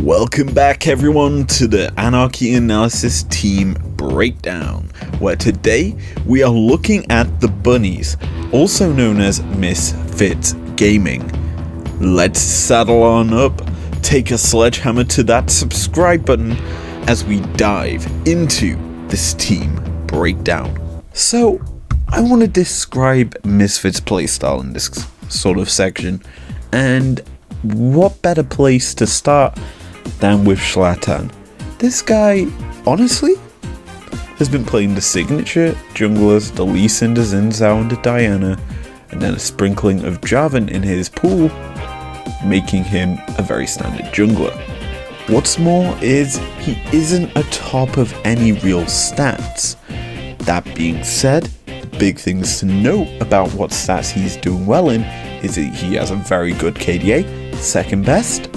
Welcome back everyone to the Anarchy Analysis Team Breakdown, where today we are looking at the Bunnies, also known as Misfits Gaming. Let's saddle on up, take a sledgehammer to that subscribe button as we dive into this team breakdown. So, I want to describe Misfits playstyle in this sort of section, and what better place to start than with Zlatan. This guy, honestly, has been playing the signature junglers, the Lee Sin, the Xin Zhao, and the Diana, and then a sprinkling of Jarvan in his pool, making him a very standard jungler. What's more is he isn't atop of any real stats. That being said, the big things to note about what stats he's doing well in is that he has a very good KDA, second best,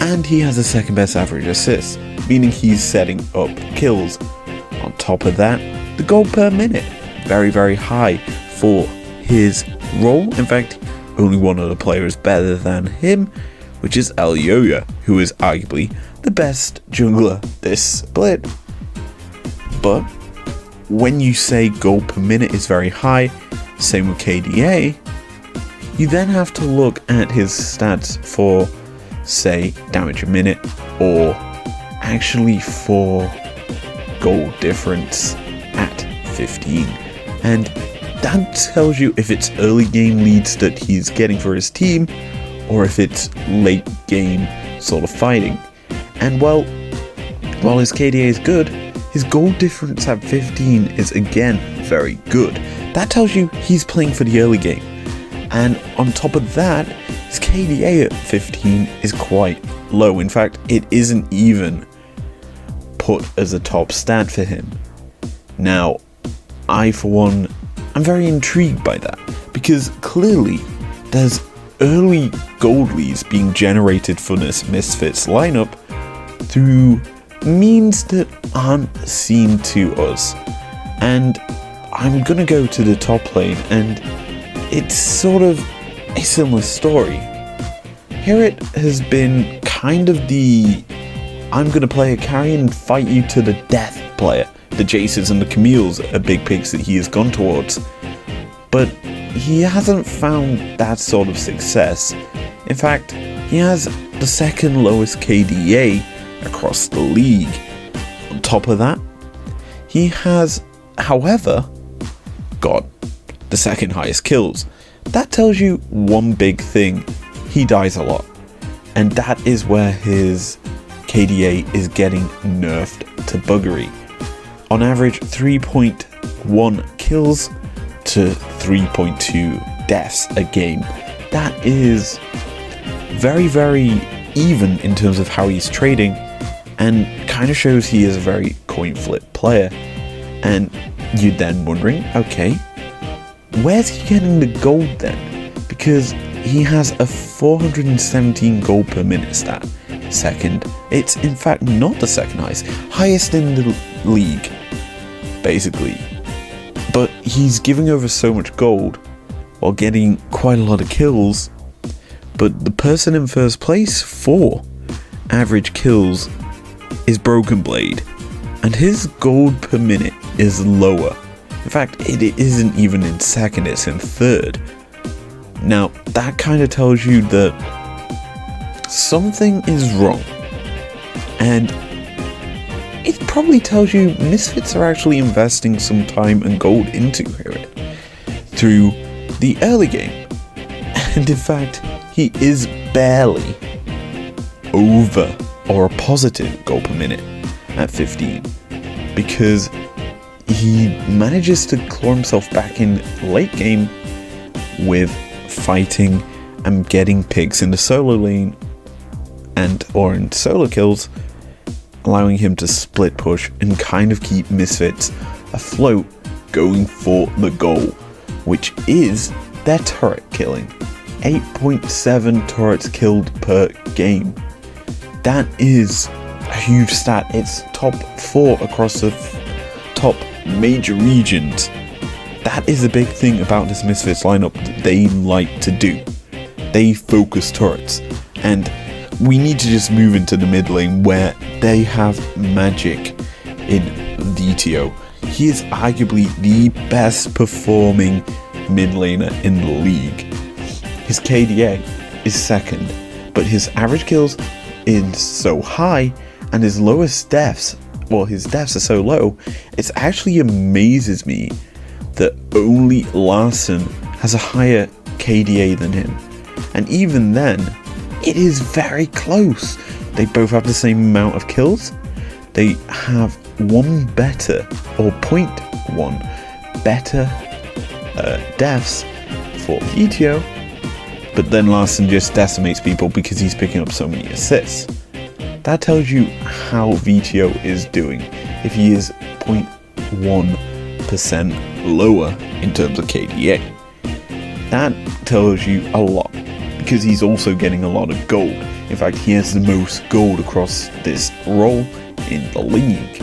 and he has a second best average assist, meaning he's setting up kills. On top of that, the gold per minute, very, very high for his role. In fact, only one other player is better than him, which is Elyoya, who is arguably the best jungler this split. But when you say gold per minute is very high, same with KDA, you then have to look at his stats for, say, damage a minute, or actually for goal difference at 15. And that tells you if it's early game leads that he's getting for his team, or if it's late game sort of fighting. And while his KDA is good, his goal difference at 15 is again very good. That tells you he's playing for the early game. And on top of that, his KDA at 15 is quite low. In fact, it isn't even put as a top stat for him. Now, I for one, I'm very intrigued by that, because clearly there's early gold leads being generated for this Misfits lineup through means that aren't seen to us. And I'm gonna go to the top lane, and it's sort of a similar story. Here it has been kind of the I'm gonna play a carry and fight you to the death player. The Jaces and the Camille's are big picks that he has gone towards, but he hasn't found that sort of success. In fact, he has the second lowest KDA across the league. On top of that, he has, however, got the second highest kills. That tells you one big thing: he dies a lot, and that is where his KDA is getting nerfed to buggery. On average, 3.1 kills to 3.2 deaths a game. That is very, very even in terms of how he's trading, and kind of shows he is a very coin flip player. And you're then wondering, okay, where's he getting the gold then? Because he has a 417 gold per minute stat. Second, it's in fact not the second highest in the league, basically. But he's giving over so much gold while getting quite a lot of kills. But the person in first place for average kills is Broken Blade, and his gold per minute is lower. In fact, it isn't even in second, it's in third. Now, that kind of tells you that something is wrong. And it probably tells you Misfits are actually investing some time and gold into Herit through the early game. And in fact, he is barely over or a positive gold per minute at 15. Because he manages to claw himself back in late game with fighting and getting picks in the solo lane or in solo kills, allowing him to split push and kind of keep Misfits afloat, going for the goal, which is their turret killing. 8.7 turrets killed per game. That is a huge stat. It's top 4 across the top major regions. That is a big thing about this Misfits lineup that they like to do. They focus turrets, and we need to just move into the mid lane where they have magic in VTO. He is arguably the best performing mid laner in the league. His KDA is second, but his average kills is so high and his lowest deaths, well, his deaths are so low, it actually amazes me that only Larson has a higher KDA than him. And even then, it is very close. They both have the same amount of kills. They have one better, or 0.1 better deaths for VTO, but then Larson just decimates people because he's picking up so many assists. That tells you how VTO is doing if he is 0.1% lower in terms of KDA. That tells you a lot because he's also getting a lot of gold. In fact, he has the most gold across this role in the league.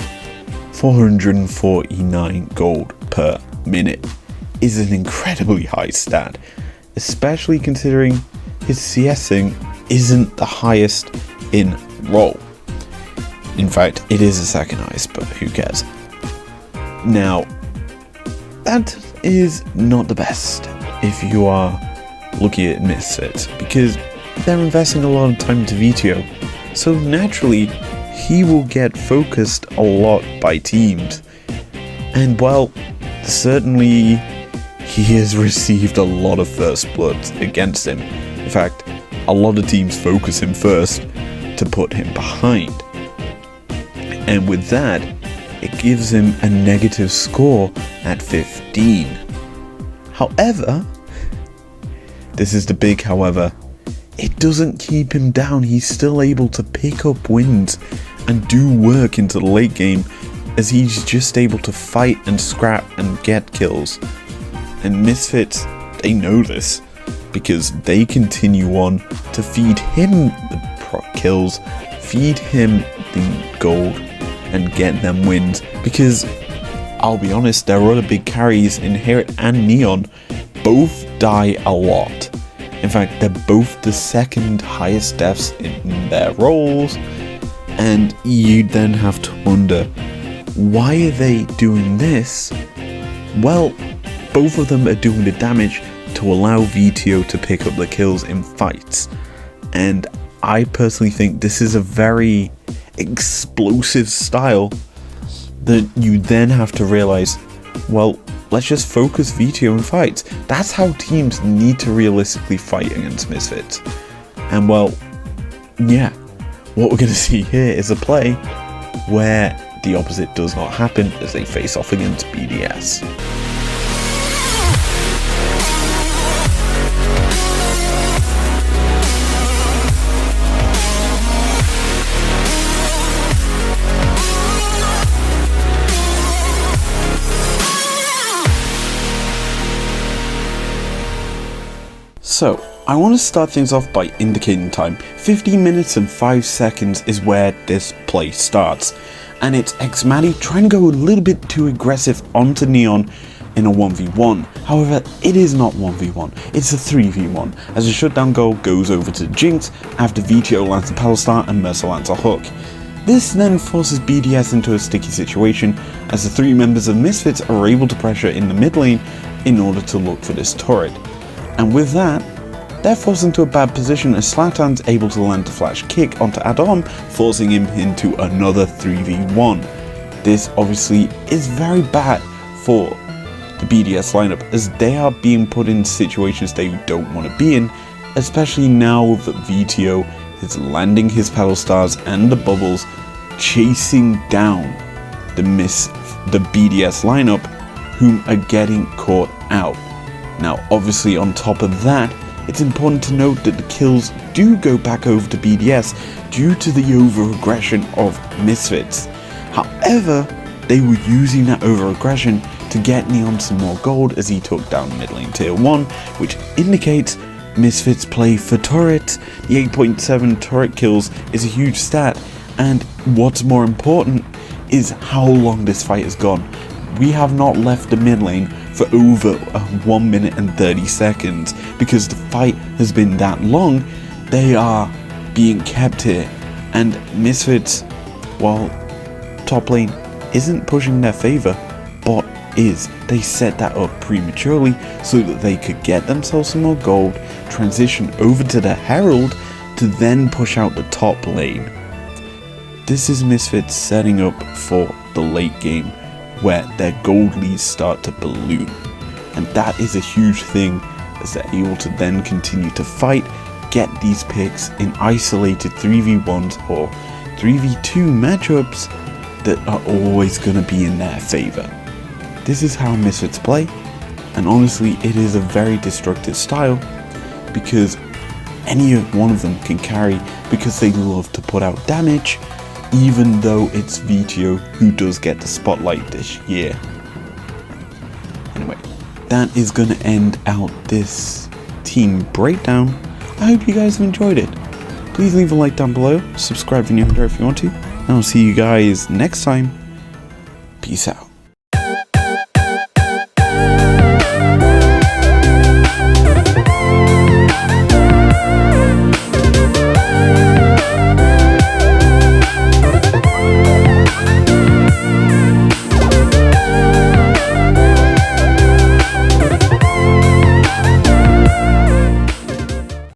449 gold per minute is an incredibly high stat, especially considering his CSing isn't the highest in role. In fact, it is the second highest, but who cares? Now, that is not the best if you are looking at Misfits, because they're investing a lot of time into VTO, so naturally he will get focused a lot by teams. And while certainly he has received a lot of first bloods against him, in fact, a lot of teams focus him first to put him behind. And with that, it gives him a negative score at 15. However, this is the big however, it doesn't keep him down. He's still able to pick up wins and do work into the late game, as he's just able to fight and scrap and get kills. And Misfits, they know this, because they continue on to feed him the kills, feed him the gold, and get them wins. Because I'll be honest, their other big carries in Hirit and Neon both die a lot. In fact, they're both the second highest deaths in their roles, and you then have to wonder, why are they doing this? Well, both of them are doing the damage to allow VTO to pick up the kills in fights, and I personally think this is a very explosive style that you then have to realize, well, let's just focus VTO in fights. That's how teams need to realistically fight against Misfits. And well, yeah, what we're going to see here is a play where the opposite does not happen as they face off against BDS. So, I want to start things off by indicating time. 15 minutes and 5 seconds is where this play starts, and it's Xmatty trying to go a little bit too aggressive onto Neon in a 1v1. However, it is not 1v1, it's a 3v1, as a shutdown goal goes over to Jinx after VTO lands a Palstar and Mercer lands a hook. This then forces BDS into a sticky situation, as the three members of Misfits are able to pressure in the mid lane in order to look for this turret. And with that, they're forced into a bad position as Zlatan's able to land a flash kick onto Adam, forcing him into another 3v1. This obviously is very bad for the BDS lineup, as they are being put in situations they don't want to be in, especially now that VTO is landing his pedal stars and the bubbles, chasing down the BDS lineup, whom are getting caught out. Now, obviously, on top of that, it's important to note that the kills do go back over to BDS due to the over-aggression of Misfits. However, they were using that over-aggression to get Neon some more gold as he took down mid lane tier 1, which indicates Misfits play for turrets. The 8.7 turret kills is a huge stat, and what's more important is how long this fight has gone. We have not left the mid lane for over 1 minute and 30 seconds because the fight has been that long. They are being kept here, and Misfits, while top lane isn't pushing their favor, bot is. They set that up prematurely so that they could get themselves some more gold, transition over to the Herald to then push out the top lane. This is Misfits setting up for the late game where their gold leads start to balloon, and that is a huge thing as they're able to then continue to fight, get these picks in isolated 3v1s or 3v2 matchups that are always going to be in their favor. This is how Misfits play, and honestly it is a very destructive style because any one of them can carry because they love to put out damage, even though it's VTO who does get the spotlight this year. Anyway, that is going to end out this team breakdown. I hope you guys have enjoyed it. Please leave a like down below, subscribe if you're new here if you want to, and I'll see you guys next time. Peace out.